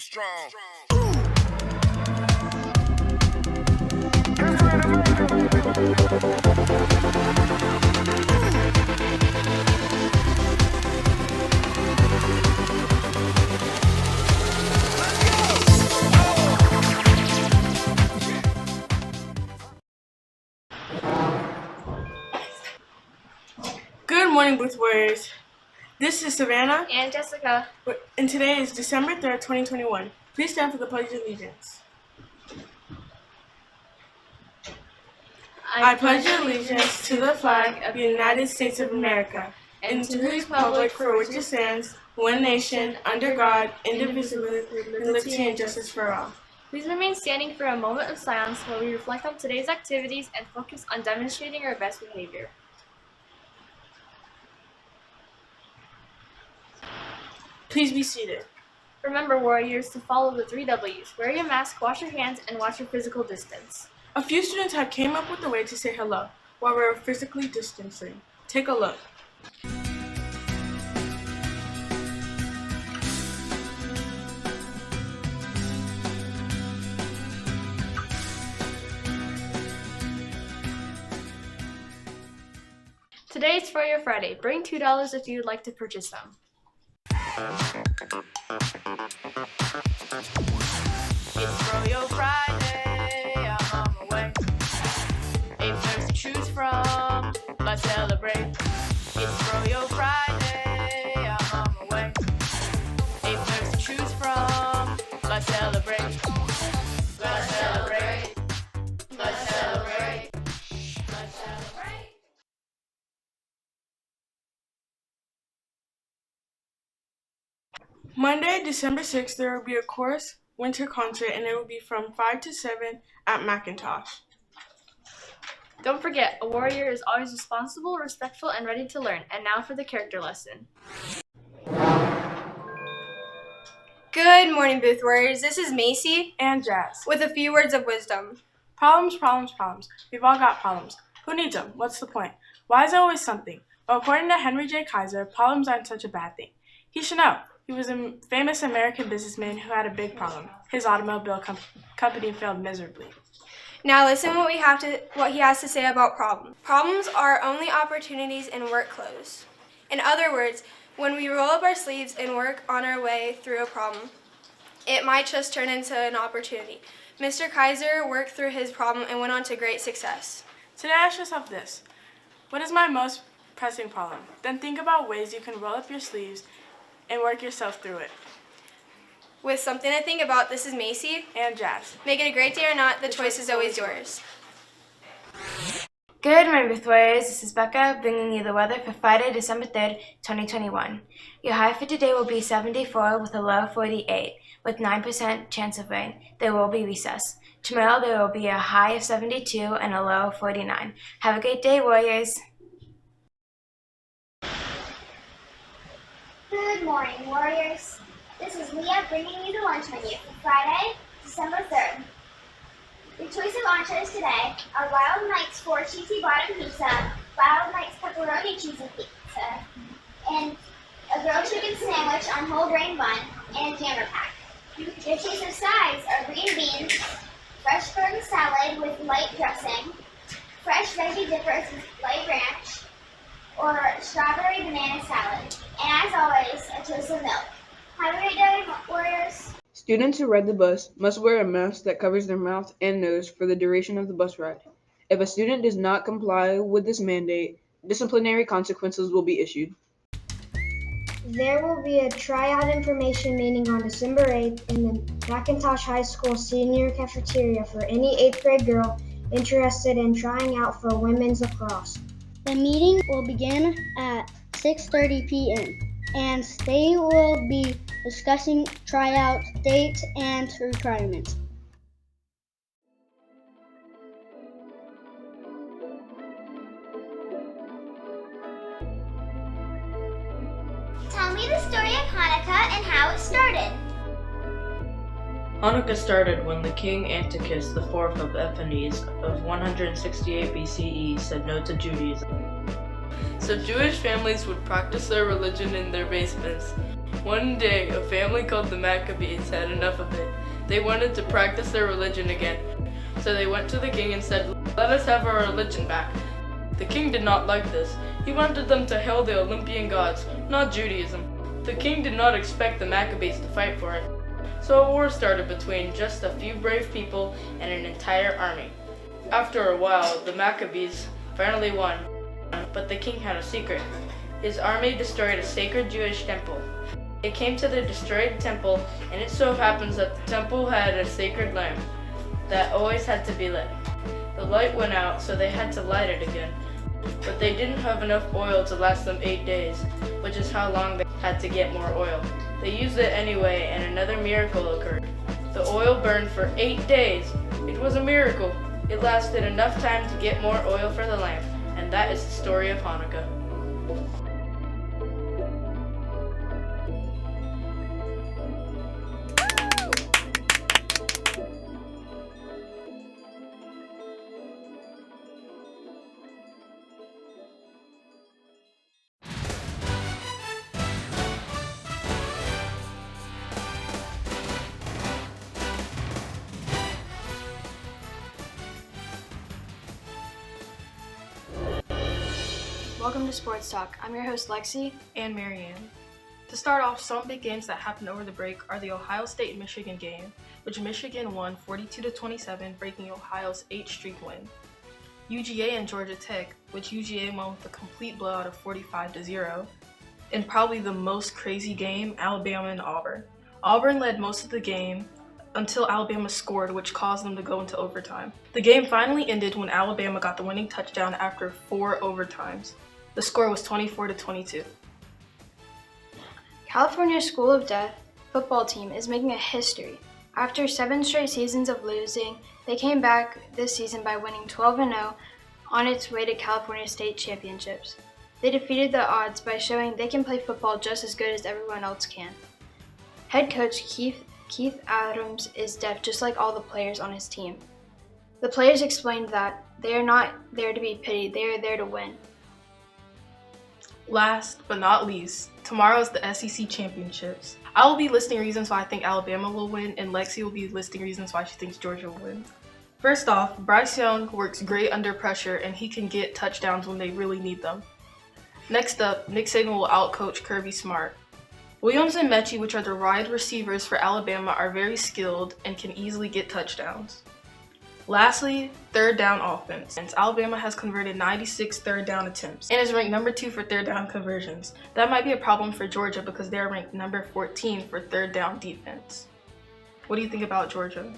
strong. Good morning, Booth Warriors. This is Savannah. And Jessica. And today is December 3rd, 2021. Please stand for the Pledge of Allegiance. I pledge allegiance to the flag of the United States of America and to the republic for which it stands, one nation, under God, indivisible, with liberty and justice for all. Please remain standing for a moment of silence while we reflect on today's activities and focus on demonstrating our best behavior. Please be seated. Remember, warriors, to follow the 3 W's. Wear your mask, wash your hands, and watch your physical distance. A few students have came up with a way to say hello while we're physically distancing. Take a look. Today is Froyo Friday. Bring $2 if you would like to purchase them. It's Froyo Friday, I'm on my way. 8 flavors to choose from, let's celebrate. It's Froyo Friday, I'm on my way. 8 flavors to choose from, let's celebrate. Let's celebrate. Let's celebrate. Let's celebrate. Monday, December 6th, there will be a chorus winter concert, and it will be from 5 to 7 at McIntosh. Don't forget, a warrior is always responsible, respectful, and ready to learn. And now for the character lesson. Good morning, Booth Warriors. This is Macy And Jazz. with a few words of wisdom. Problems, problems, problems. We've all got problems. Who needs them? What's the point? Why is there always something? Well, according to Henry J. Kaiser, problems aren't such a bad thing. He should know. He was a famous American businessman who had a big problem. His automobile company failed miserably. Now listen what he has to say about problems. Problems are only opportunities in work clothes. In other words, when we roll up our sleeves and work on our way through a problem, it might just turn into an opportunity. Mr. Kaiser worked through his problem and went on to great success. Today, ask yourself this. What is my most pressing problem? Then think about ways you can roll up your sleeves and work yourself through it. With something to think about, this is Macy. And Jazz. Make it a great day or not, the choice is always yours. Good morning, Booth Warriors. This is Becca bringing you the weather for Friday, December 3rd, 2021. Your high for today will be 74 with a low of 48, with 9% chance of rain. There will be recess. Tomorrow there will be a high of 72 and a low of 49. Have a great day, Warriors. Good morning, Warriors. This is Leah bringing you the lunch menu for Friday, December 3rd. Your choice of entrees today are Wild Mike's 4 cheesy bottom pizza, Wild Mike's pepperoni cheesy pizza, and a grilled chicken sandwich on whole grain bun, and a jammer pack. Your choice of sides are green beans, fresh garden salad with light dressing, fresh veggie dippers with light ranch, or strawberry banana salad. And as always, a choice of milk. Have a great day, Warriors. Students who ride the bus must wear a mask that covers their mouth and nose for the duration of the bus ride. If a student does not comply with this mandate, disciplinary consequences will be issued. There will be a tryout information meeting on December 8th in the McIntosh High School senior cafeteria for any 8th grade girl interested in trying out for women's lacrosse. The meeting will begin at 6:30 p.m. and they will be discussing tryout dates and requirements. Tell me the story of Hanukkah and how it started. Hanukkah started when the king Antiochus IV of Epiphanes of 168 BCE said no to Judaism. So Jewish families would practice their religion in their basements One day, a family called the Maccabees had enough of it. They wanted to practice their religion again. So they went to the king and said, "Let us have our religion back." The king did not like this. He wanted them to hail the Olympian gods, not Judaism. The king did not expect the Maccabees to fight for it. So a war started between just a few brave people and an entire army. After a while, the Maccabees finally won, but the king had a secret. His army destroyed a sacred Jewish temple. They came to the destroyed temple, and it so happens that the temple had a sacred lamp that always had to be lit. The light went out, so they had to light it again. But they didn't have enough oil to last them 8 days, which is how long they had to get more oil. They used it anyway, and another miracle occurred. The oil burned for 8 days. It was a miracle. It lasted enough time to get more oil for the lamp, and that is the story of Hanukkah. Welcome to Sports Talk. I'm your host Lexi. And Marianne. To start off, some big games that happened over the break are the Ohio State-Michigan game, which Michigan won 42-27, breaking Ohio's 8th straight win. UGA and Georgia Tech, which UGA won with a complete blowout of 45-0. And probably the most crazy game, Alabama and Auburn. Auburn led most of the game until Alabama scored, which caused them to go into overtime. The game finally ended when Alabama got the winning touchdown after 4 overtimes. The score was 24-22. California School of Death football team is making a history. After 7 straight seasons of losing, they came back this season by winning 12-0 on its way to California State Championships. They defeated the odds by showing they can play football just as good as everyone else can. Head coach Keith Adams is deaf just like all the players on his team. The players explained that they are not there to be pitied, they are there to win. Last but not least, tomorrow is the SEC Championships. I will be listing reasons why I think Alabama will win, and Lexi will be listing reasons why she thinks Georgia will win. First off, Bryce Young works great under pressure, and he can get touchdowns when they really need them. Next up, Nick Saban will outcoach Kirby Smart. Williams and Mechie, which are the wide receivers for Alabama, are very skilled and can easily get touchdowns. Lastly, third down offense. Since Alabama has converted 96 third down attempts and is ranked number 2 for third down conversions. That might be a problem for Georgia because they are ranked number 14 for third down defense. What do you think about Georgia?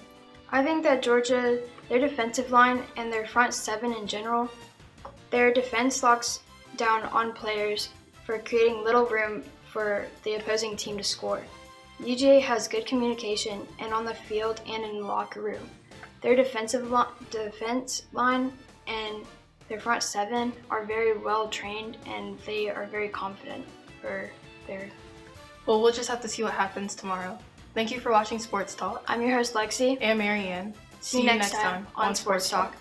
I think that Georgia, their defensive line and their front 7 in general, their defense locks down on players for creating little room for the opposing team to score. UGA has good communication and on the field and in the locker room. Their defense line and their front 7 are very well trained and they are very confident for their... Well, we'll just have to see what happens tomorrow. Thank you for watching Sports Talk. I'm your host Lexi. And Marianne. See you next time on Sports Talk.